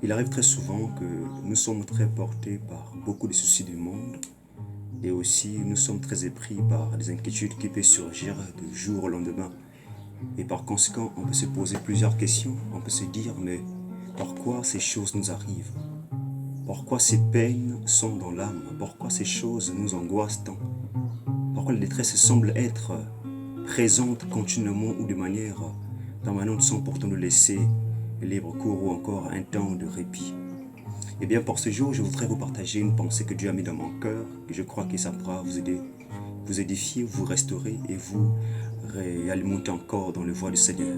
Il arrive très souvent que nous sommes très portés par beaucoup de soucis du monde et aussi nous sommes très épris par des inquiétudes qui peuvent surgir du jour au lendemain. Et par conséquent, on peut se poser plusieurs questions. On peut se dire, mais pourquoi ces choses nous arrivent? Pourquoi ces peines sont dans l'âme? Pourquoi ces choses nous angoissent tant? Pourquoi la détresse semble être présente continuellement ou de manière permanente sans pourtant nous laisser libre cours ou encore un temps de répit? Eh bien, pour ce jour, je voudrais vous partager une pensée que Dieu a mise dans mon cœur, et je crois que ça pourra vous aider, vous édifier, vous restaurer et vous réalimenter encore dans le voie du Seigneur.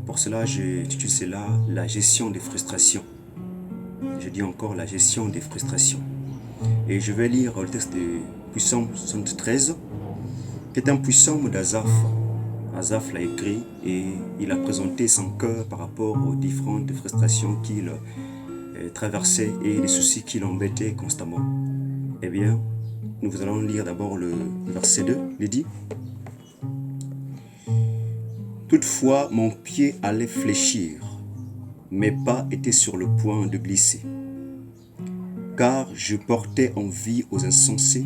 Pour cela, j'ai intitulé cela la gestion des frustrations. Je dis encore la gestion des frustrations. Et je vais lire le texte de Psaume 73, qui est un psaume d'Asaph. Asaph l'a écrit et il a présenté son cœur par rapport aux différentes frustrations qu'il traversait et les soucis qui l'embêtaient constamment. Eh bien, nous allons lire d'abord le verset 2. Il dit: Toutefois, mon pied allait fléchir, mes pas étaient sur le point de glisser. Car je portais envie aux insensés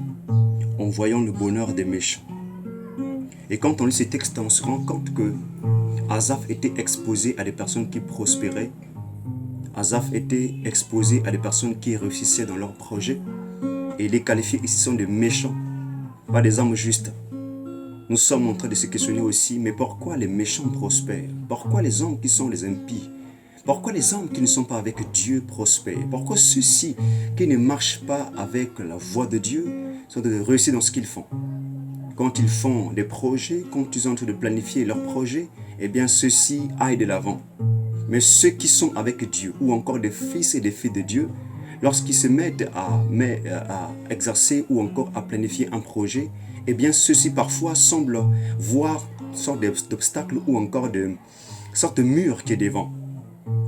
en voyant le bonheur des méchants. Et quand on lit ces textes, on se rend compte que Asaph était exposé à des personnes qui prospéraient. Asaph était exposé à des personnes qui réussissaient dans leurs projets. Et les qualifiés ici sont des méchants, pas des hommes justes. Nous sommes en train de se questionner aussi, mais pourquoi les méchants prospèrent? Pourquoi les hommes qui sont les impies? Pourquoi les hommes qui ne sont pas avec Dieu prospèrent? Pourquoi ceux-ci qui ne marchent pas avec la voie de Dieu sont de réussir dans ce qu'ils font? Quand ils font des projets, quand ils sont en train de planifier leurs projets, eh bien ceux-ci aillent de l'avant. Mais ceux qui sont avec Dieu, ou encore des fils et des filles de Dieu, lorsqu'ils se mettent à exercer ou encore à planifier un projet, eh bien ceux-ci parfois semblent voir une sorte d'obstacle ou encore de sorte de mur qui est devant.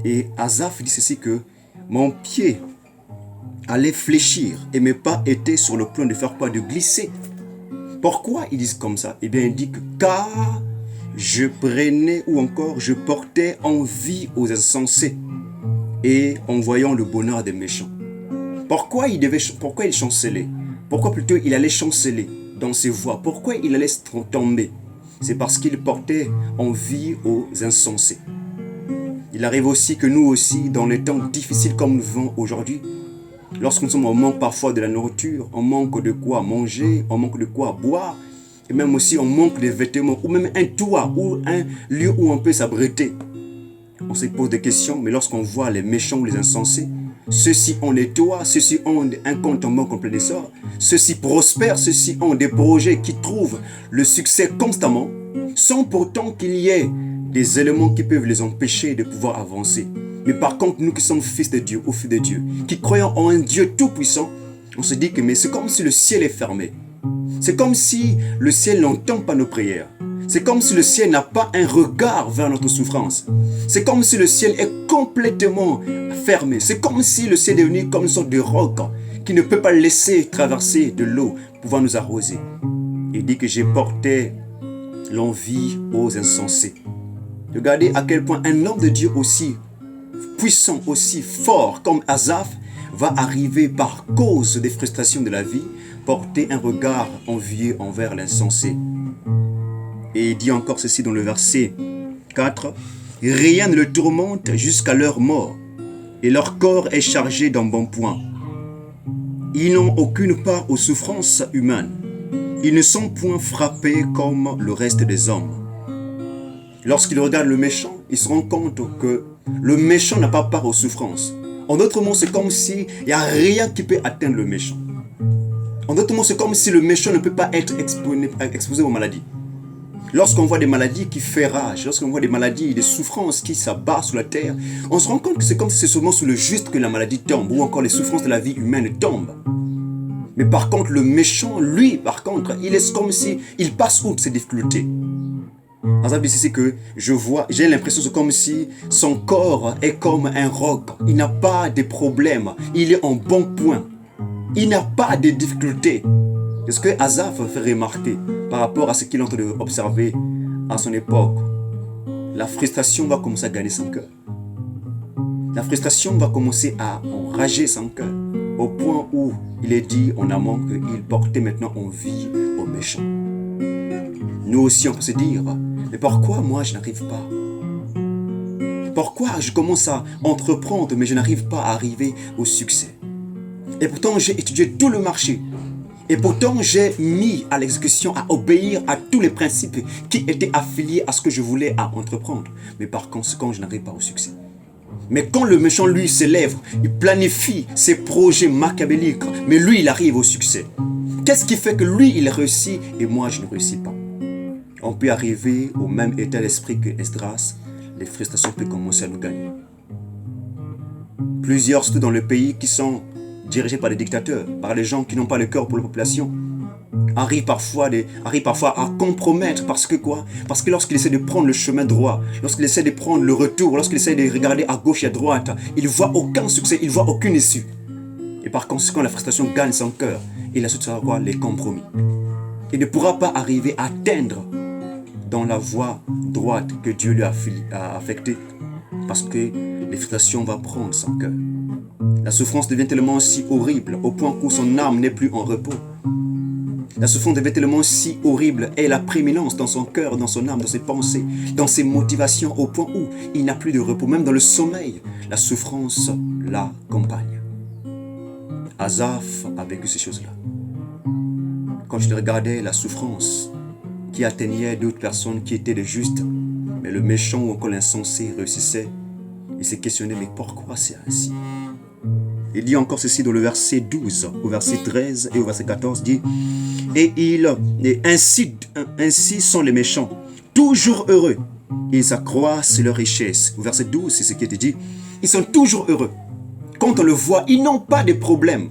Et Asaph dit ceci que mon pied allait fléchir et mes pas étaient sur le point de faire quoi? De glisser. Pourquoi ils disent comme ça? Eh bien, il dit que car je prenais ou encore je portais envie aux insensés et en voyant le bonheur des méchants. Pourquoi il chancelait? Pourquoi plutôt il allait chanceler dans ses voies? Pourquoi il allait tomber? C'est parce qu'il portait envie aux insensés. Il arrive aussi que nous aussi, dans les temps difficiles comme nous vivons aujourd'hui, lorsque nous sommes en manque parfois de la nourriture, on manque de quoi manger, on manque de quoi boire, et même aussi on manque de vêtements, ou même un toit, ou un lieu où on peut s'abriter. On se pose des questions, mais lorsqu'on voit les méchants ou les insensés, ceux-ci ont des toits, ceux-ci ont un compte en banque en plein essor, ceux-ci prospèrent, ceux-ci ont des projets qui trouvent le succès constamment, sans pourtant qu'il y ait des éléments qui peuvent les empêcher de pouvoir avancer. Mais par contre, nous qui sommes fils de Dieu, ou filles de Dieu, qui croyons en un Dieu tout-puissant, on se dit que mais c'est comme si le ciel est fermé. C'est comme si le ciel n'entend pas nos prières. C'est comme si le ciel n'a pas un regard vers notre souffrance. C'est comme si le ciel est complètement fermé. C'est comme si le ciel est devenu comme une sorte de roc qui ne peut pas laisser traverser de l'eau pour pouvoir nous arroser. Il dit que j'ai porté l'envie aux insensés. Regardez à quel point un homme de Dieu aussi puissant, aussi fort comme Asaph va arriver par cause des frustrations de la vie, porter un regard envieux envers l'insensé. Et il dit encore ceci dans le verset 4. Rien ne le tourmente jusqu'à leur mort, et leur corps est chargé d'embonpoint. Ils n'ont aucune part aux souffrances humaines. Ils ne sont point frappés comme le reste des hommes. Lorsqu'il regarde le méchant, il se rend compte que le méchant n'a pas part aux souffrances. En d'autres mots, c'est comme s'il n'y a rien qui peut atteindre le méchant. En d'autres mots, c'est comme si le méchant ne peut pas être exposé aux maladies. Lorsqu'on voit des maladies qui font rage, lorsqu'on voit des maladies, des souffrances qui s'abattent sur la terre, on se rend compte que c'est comme si c'est seulement sous le juste que la maladie tombe, ou encore les souffrances de la vie humaine tombent. Mais par contre, le méchant, lui, par contre, il est comme si il passe outre ces difficultés. Asaph dit ici que j'ai l'impression que c'est comme si son corps est comme un roc. Il n'a pas de problème. Il est en bon point. Il n'a pas de difficultés. C'est ce que Asaph fait remarquer par rapport à ce qu'il est en train d'observer à son époque. La frustration va commencer à gagner son cœur. La frustration va commencer à enrager son cœur, au point où il est dit en amont qu'il portait maintenant envie aux méchants. Nous aussi, on peut se dire, mais pourquoi moi je n'arrive pas? Pourquoi je commence à entreprendre, mais je n'arrive pas à arriver au succès? Et pourtant, j'ai étudié tout le marché. Et pourtant, j'ai mis à l'exécution, à obéir à tous les principes qui étaient affiliés à ce que je voulais à entreprendre. Mais par conséquent, je n'arrive pas au succès. Mais quand le méchant, lui, s'élève, il planifie ses projets machiavéliques, mais lui, il arrive au succès. Qu'est-ce qui fait que lui, il réussit et moi, je ne réussis pas? On peut arriver au même état d'esprit que Esdras. Les frustrations peuvent commencer à nous gagner. Plusieurs, surtout dans le pays, qui sont dirigés par des dictateurs, par les gens qui n'ont pas le cœur pour la population, arrivent parfois à compromettre parce que quoi? Parce que lorsqu'il essaie de prendre le chemin droit, lorsqu'il essaie de prendre le retour, lorsqu'il essaie de regarder à gauche et à droite, il ne voit aucun succès, il ne voit aucune issue. Et par conséquent, la frustration gagne son cœur. Et la suite sera quoi? Les compromis. Il ne pourra pas arriver à atteindre dans la voie droite que Dieu lui a affectée, parce que les frustrations vont prendre son cœur. La souffrance devient tellement si horrible au point où son âme n'est plus en repos. La souffrance devient tellement si horrible et la prééminence dans son cœur, dans son âme, dans ses pensées, dans ses motivations, au point où il n'a plus de repos. Même dans le sommeil, la souffrance l'accompagne. Asaph a vécu ces choses-là. Quand je regardais la souffrance qui atteignait d'autres personnes qui étaient des justes, mais le méchant ou encore l'insensé réussissait, il s'est questionné, mais pourquoi c'est ainsi? Il dit encore ceci dans le verset 12, au verset 13 et au verset 14, dit « Et ainsi sont les méchants, toujours heureux. Ils accroissent leur richesse. » Au verset 12, c'est ce qui était dit. Ils sont toujours heureux. Quand on le voit, ils n'ont pas de problème.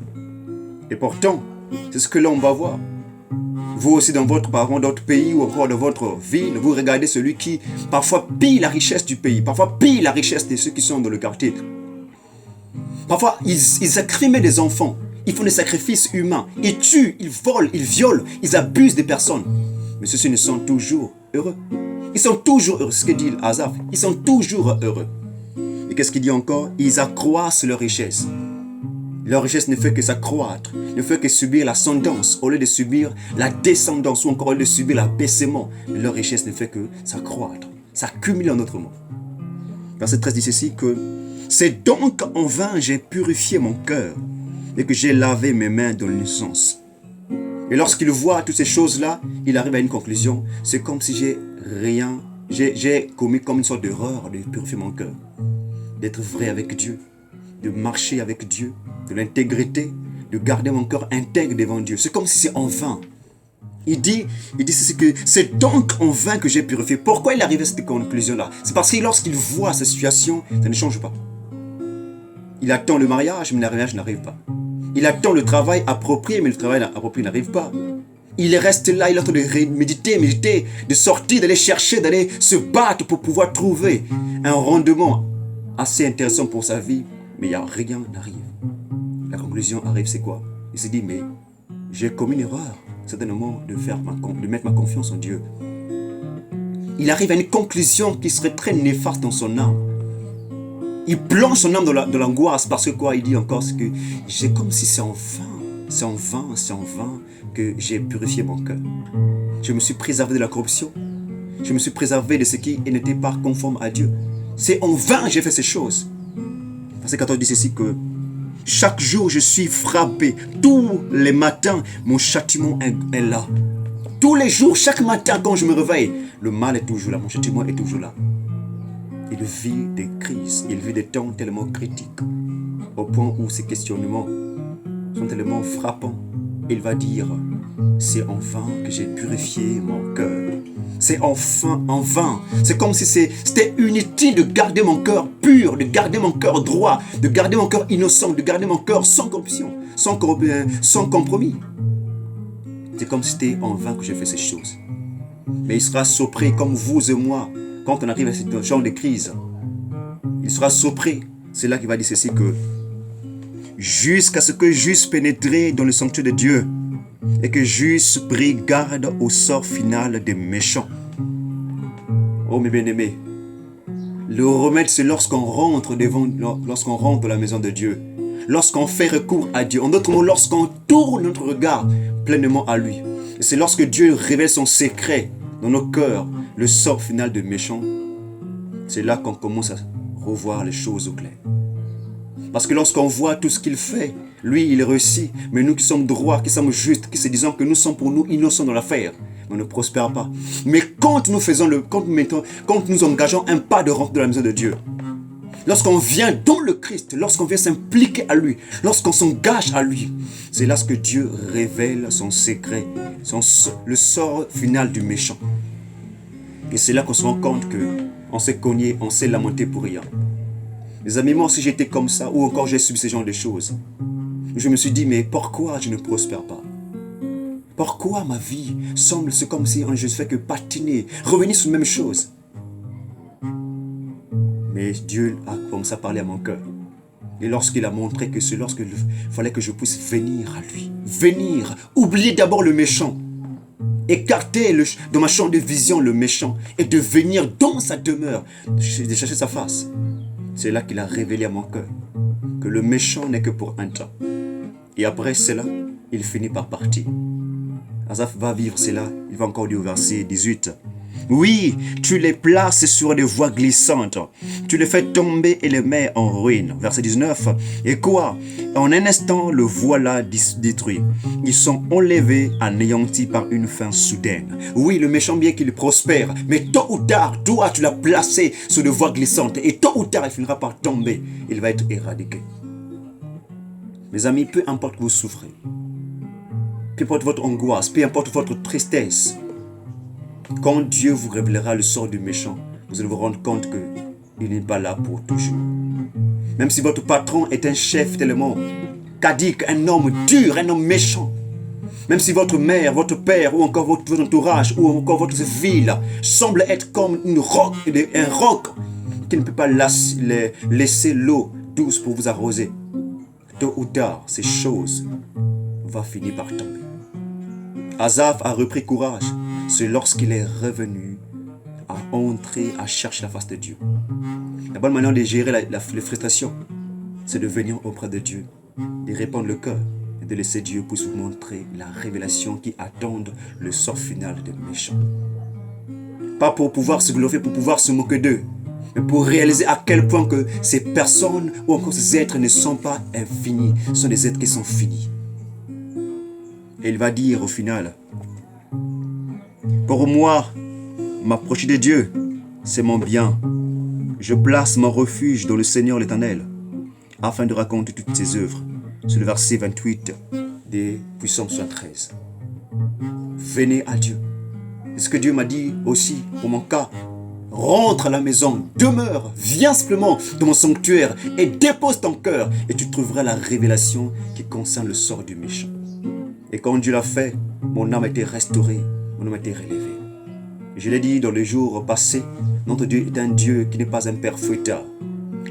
Et pourtant, c'est ce que l'on va voir. Vous aussi dans votre parent, d'autres pays ou encore dans votre ville, vous regardez celui qui parfois pille la richesse du pays, parfois pille la richesse de ceux qui sont dans le quartier. Parfois, ils aggriment des enfants, ils font des sacrifices humains, ils tuent, ils volent, ils violent, ils abusent des personnes. Mais ceux-ci ne sont toujours heureux. Ils sont toujours heureux, c'est ce que dit Asaph, ils sont toujours heureux. Et qu'est-ce qu'il dit encore? Ils accroissent leur richesse. Leur richesse ne fait que s'accroître, ne fait que subir l'ascendance au lieu de subir la descendance ou encore au lieu de subir l'abaissement. Leur richesse ne fait que s'accroître, s'accumuler en notre monde. Verset 13 dit ceci que c'est donc en vain j'ai purifié mon cœur et que j'ai lavé mes mains dans l'innocence. Et lorsqu'il voit toutes ces choses-là, il arrive à une conclusion. C'est comme si j'ai commis comme une sorte d'erreur de purifier mon cœur, d'être vrai avec Dieu, de marcher avec Dieu, de l'intégrité, de garder mon cœur intègre devant Dieu. C'est comme si c'est en vain. Il dit ceci que c'est donc en vain que j'ai purifié. Pourquoi il arrive à cette conclusion-là? C'est parce que lorsqu'il voit sa situation, ça ne change pas. Il attend le mariage, mais le mariage n'arrive pas. Il attend le travail approprié, mais le travail approprié n'arrive pas. Il reste là, il est en train de méditer, de sortir, d'aller chercher, d'aller se battre pour pouvoir trouver un rendement assez intéressant pour sa vie, mais rien n'arrive. La conclusion arrive, c'est quoi? Il se dit, mais j'ai commis une erreur, certainement, de mettre ma confiance en Dieu. Il arrive à une conclusion qui serait très néfaste dans son âme. Il plonge son âme dans l'angoisse parce que quoi? Il dit encore, c'est que c'est comme si c'est en vain que j'ai purifié mon cœur. Je me suis préservé de la corruption. Je me suis préservé de ce qui n'était pas conforme à Dieu. C'est en vain que j'ai fait ces choses. Verset 14 dit ceci que chaque jour je suis frappé. Tous les matins, mon châtiment est là. Tous les jours, chaque matin quand je me réveille, le mal est toujours là, mon châtiment est toujours là. Il vit des crises, il vit des temps tellement critiques, au point où ces questionnements sont tellement frappants. Il va dire, c'est en vain que j'ai purifié mon cœur. C'est enfin en vain. C'est comme si c'était inutile de garder mon cœur pur, de garder mon cœur droit, de garder mon cœur innocent, de garder mon cœur sans corruption, sans compromis. C'est comme si c'était en vain que j'ai fait ces choses. Mais il sera surpris comme vous et moi quand on arrive à ce genre de crise. Il sera surpris. C'est là qu'il va dire ceci que jusqu'à ce que j'eusse pénétré dans le sanctuaire de Dieu et que j'eusse pris garde au sort final des méchants. Oh mes bien-aimés, Le remède, c'est lorsqu'on rentre dans la maison de Dieu. Lorsqu'on fait recours à Dieu. En d'autres mots, lorsqu'on tourne notre regard pleinement à lui. Et c'est lorsque Dieu révèle son secret dans nos cœurs, le sort final de méchant. C'est là qu'on commence à revoir les choses au clair. Parce que lorsqu'on voit tout ce qu'il fait, lui, il réussit. Mais nous qui sommes droits, qui sommes justes, qui se disons que nous sommes pour nous innocents dans l'affaire, on ne prospère pas. Mais quand nous engageons un pas de rentrer dans la maison de Dieu, lorsqu'on vient dans le Christ, lorsqu'on vient s'impliquer à lui, lorsqu'on s'engage à lui, c'est là que Dieu révèle son secret, le sort final du méchant. Et c'est là qu'on se rend compte qu'on s'est cogné, on s'est lamenté pour rien. Les amis, moi aussi j'étais comme ça, ou encore j'ai subi ce genre de choses. Je me suis dit, mais pourquoi je ne prospère pas? Pourquoi ma vie semble comme si je ne fais que patiner, revenir sur la même chose? Mais Dieu a commencé à parler à mon cœur. Et lorsqu'il a montré que c'est lorsqu'il fallait que je puisse venir à lui. Venir, oublier d'abord le méchant. Écarter dans ma champ de vision le méchant. Et de venir dans sa demeure, de chercher sa face. C'est là qu'il a révélé à mon cœur que le méchant n'est que pour un temps. Et après cela, il finit par partir. Asaph va vivre cela, il va encore dire au verset 18. Oui, tu les places sur des voies glissantes. Tu les fais tomber et les mets en ruine. Verset 19. Et quoi? En un instant, le voilà détruit. Ils sont enlevés, anéantis par une fin soudaine. Oui, le méchant bien qu'il prospère, mais tôt ou tard, toi, tu l'as placé sur des voies glissantes. Et tôt ou tard, il finira par tomber. Il va être éradiqué. Mes amis, peu importe que vous souffrez, peu importe votre angoisse, peu importe votre tristesse, quand Dieu vous révélera le sort du méchant, vous allez vous rendre compte qu'il n'est pas là pour toujours. Même si votre patron est un chef tellement cadique, un homme dur, un homme méchant, même si votre mère, votre père, ou encore votre entourage, ou encore votre ville semble être comme un roc qui ne peut pas laisser l'eau douce pour vous arroser, tôt ou tard, ces choses vont finir par tomber. Asaph a repris courage. C'est lorsqu'il est revenu à entrer, à chercher la face de Dieu. La bonne manière de gérer la frustration, c'est de venir auprès de Dieu, de répandre le cœur et de laisser Dieu pour vous montrer la révélation qui attend le sort final des méchants. Pas pour pouvoir se glorifier, pour pouvoir se moquer d'eux, mais pour réaliser à quel point que ces personnes ou encore ces êtres ne sont pas infinis, ce sont des êtres qui sont finis. Et il va dire au final, pour moi, m'approcher de Dieu, c'est mon bien. Je place mon refuge dans le Seigneur l'Éternel, afin de raconter toutes ses œuvres. C'est le verset 28 des Psaumes 73. Venez à Dieu. C'est ce que Dieu m'a dit aussi pour mon cas. Rentre à la maison, demeure, viens simplement dans mon sanctuaire et dépose ton cœur et tu trouveras la révélation qui concerne le sort du méchant. Et quand Dieu l'a fait, mon âme a été restaurée, mon âme a été relevée. Je l'ai dit dans les jours passés, notre Dieu est un Dieu qui n'est pas un père fouettard.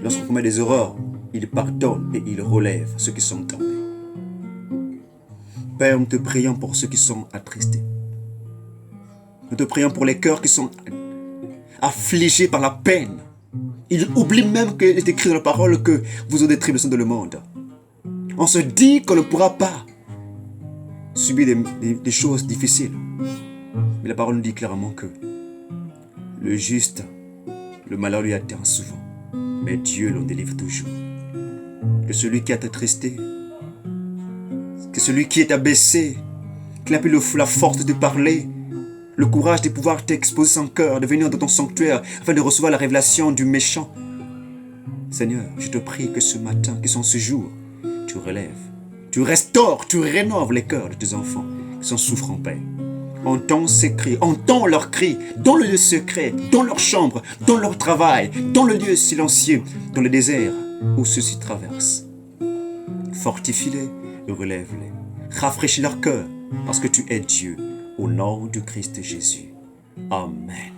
Lorsqu'on commet des erreurs, il pardonne et il relève ceux qui sont tombés. Père, nous te prions pour ceux qui sont attristés. Nous te prions pour les cœurs qui sont affligés par la peine. Ils oublient même qu'il est écrit dans la parole que vous aurez des tribulations dans le monde. On se dit qu'on ne pourra pas subir des choses difficiles. Mais la parole nous dit clairement que le juste, le malheur lui atteint souvent, mais Dieu l'en délivre toujours. Que celui qui est attristé, que celui qui est abaissé, qui n'a plus la force de parler, le courage de pouvoir t'exposer son cœur, de venir dans ton sanctuaire afin de recevoir la révélation du méchant. Seigneur, je te prie que ce matin, que ce jour, tu relèves, tu restaures, tu rénoves les cœurs de tes enfants qui sont souffrants en paix. Entends ces cris, entends leurs cris dans le lieu secret, dans leur chambre, dans leur travail, dans le lieu silencieux, dans le désert où ceux-ci traversent. Fortifie-les et relève-les. Rafraîchis leur cœur parce que tu es Dieu. Au nom du Christ Jésus. Amen.